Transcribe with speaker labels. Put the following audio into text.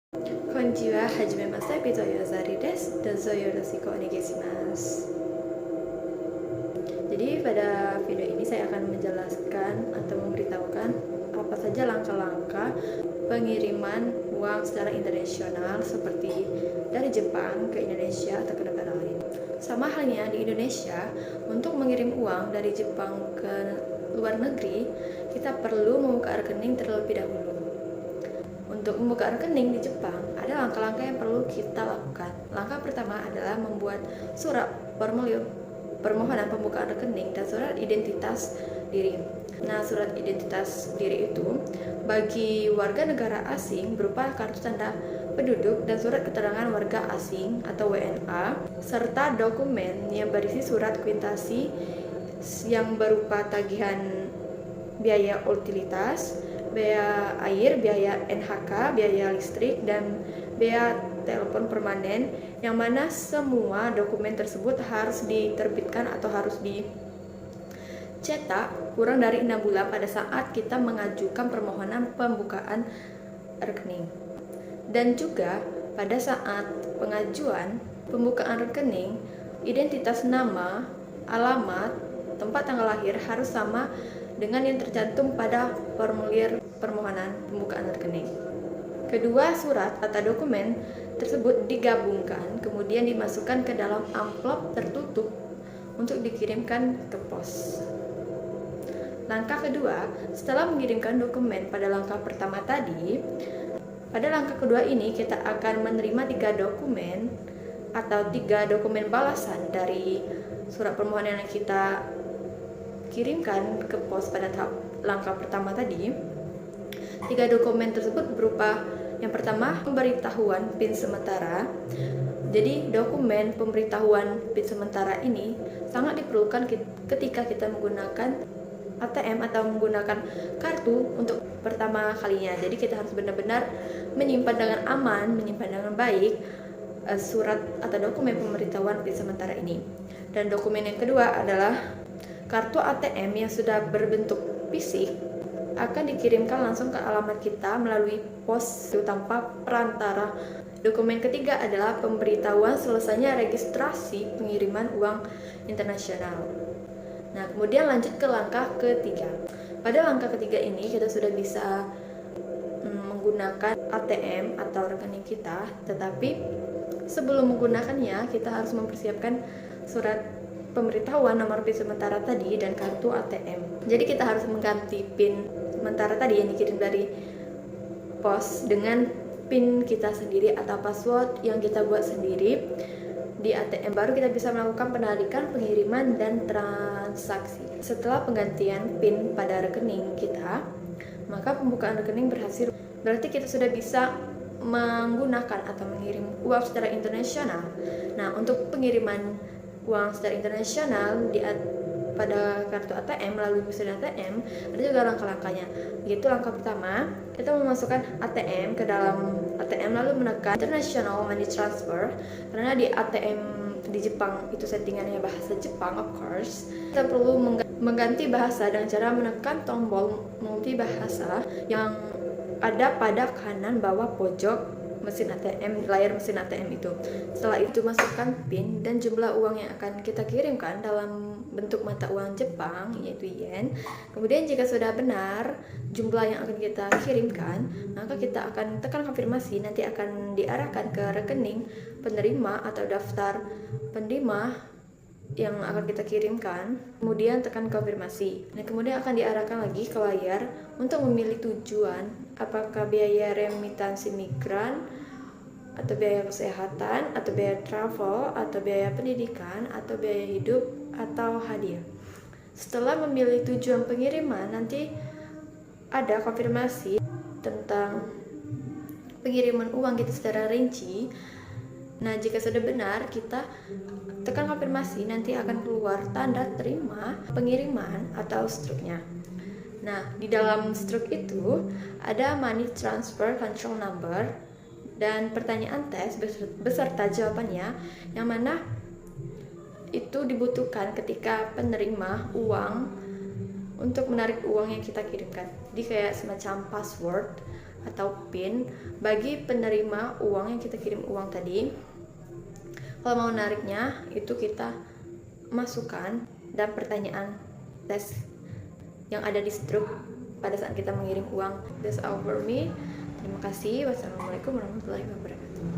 Speaker 1: Konnichiwa, hajimemashite, Pito Yozari desu. Dozo yoroshiku onegaishimasu. Jadi pada video ini saya akan menjelaskan atau memberitahukan apa saja langkah-langkah pengiriman uang secara internasional seperti dari Jepang ke Indonesia atau ke negara lain. Sama halnya di Indonesia, untuk mengirim uang dari Jepang ke luar negeri, kita perlu membuka rekening terlebih dahulu. Untuk membuka rekening di Jepang, ada langkah-langkah yang perlu kita lakukan. Langkah pertama adalah membuat surat formulir permohonan pembukaan rekening dan surat identitas diri. Nah, surat identitas diri itu bagi warga negara asing berupa kartu tanda penduduk dan surat keterangan warga asing atau WNA, serta dokumen yang berisi surat kuitasi yang berupa tagihan biaya utilitas, biaya air, biaya NHK, biaya listrik, dan biaya telepon permanen, yang mana semua dokumen tersebut harus diterbitkan atau harus dicetak kurang dari 6 bulan pada saat kita mengajukan permohonan pembukaan rekening. Dan juga pada saat pengajuan pembukaan rekening, identitas nama, alamat, tempat tanggal lahir harus sama dengan yang tercantum pada formulir permohonan pembukaan rekening. Kedua surat atau dokumen tersebut digabungkan, kemudian dimasukkan ke dalam amplop tertutup untuk dikirimkan ke pos. Langkah kedua, setelah mengirimkan dokumen pada langkah pertama tadi, pada langkah kedua ini kita akan menerima 3 dokumen atau 3 dokumen balasan dari surat permohonan yang kita kirimkan ke pos pada tahap langkah pertama tadi. 3 dokumen tersebut berupa yang pertama, pemberitahuan PIN sementara. Jadi dokumen pemberitahuan PIN sementara ini sangat diperlukan ketika kita menggunakan ATM atau menggunakan kartu untuk pertama kalinya. Jadi kita harus benar-benar menyimpan dengan aman, menyimpan dengan baik surat atau dokumen pemberitahuan PIN sementara ini. Dan dokumen yang kedua adalah kartu ATM yang sudah berbentuk fisik akan dikirimkan langsung ke alamat kita melalui pos tanpa perantara. Dokumen ketiga adalah pemberitahuan selesainya registrasi pengiriman uang internasional. Nah, kemudian lanjut ke langkah ketiga. Pada langkah ketiga ini kita sudah bisa menggunakan ATM atau rekening kita, tetapi sebelum menggunakannya kita harus mempersiapkan surat pemberitahuan nomor PIN sementara tadi dan kartu ATM. Jadi kita harus mengganti PIN sementara tadi yang dikirim dari pos dengan PIN kita sendiri atau password yang kita buat sendiri di ATM. Baru kita bisa melakukan penarikan, pengiriman, dan transaksi. Setelah penggantian PIN pada rekening kita, maka pembukaan rekening berhasil. Berarti kita sudah bisa menggunakan atau mengirim uang secara internasional. Nah, untuk pengiriman uang secara internasional pada kartu ATM melalui mesin ATM ada juga langkah-langkahnya. Yaitu langkah pertama, kita memasukkan ATM ke dalam ATM lalu menekan International Money Transfer. Karena di ATM di Jepang itu settingannya bahasa Jepang, of course. Kita perlu mengganti bahasa dengan cara menekan tombol multi bahasa yang ada pada kanan bawah pojok mesin ATM, layar mesin ATM itu. Setelah itu masukkan PIN dan jumlah uang yang akan kita kirimkan dalam bentuk mata uang Jepang, yaitu yen. Kemudian jika sudah benar jumlah yang akan kita kirimkan, maka kita akan tekan konfirmasi. Nanti akan diarahkan ke rekening penerima atau daftar penerima yang akan kita kirimkan. Kemudian tekan konfirmasi. Nah, kemudian akan diarahkan lagi ke layar untuk memilih tujuan, apakah biaya remitansi migran atau biaya kesehatan atau biaya travel atau biaya pendidikan atau biaya hidup atau hadiah. Setelah memilih tujuan pengiriman, nanti ada konfirmasi tentang pengiriman uang kita secara rinci. Nah, jika sudah benar, kita tekan konfirmasi, nanti akan keluar tanda terima pengiriman atau struknya. Nah, di dalam struk itu ada money transfer control number dan pertanyaan tes beserta jawabannya, yang mana itu dibutuhkan ketika penerima uang untuk menarik uang yang kita kirimkan. Jadi kayak semacam password atau PIN bagi penerima uang yang kita kirim uang tadi. Kalau mau nariknya itu kita masukkan dan pertanyaan tes yang ada di struk pada saat kita mengirim uang. That's all for me. Terima kasih. Wassalamualaikum warahmatullahi wabarakatuh.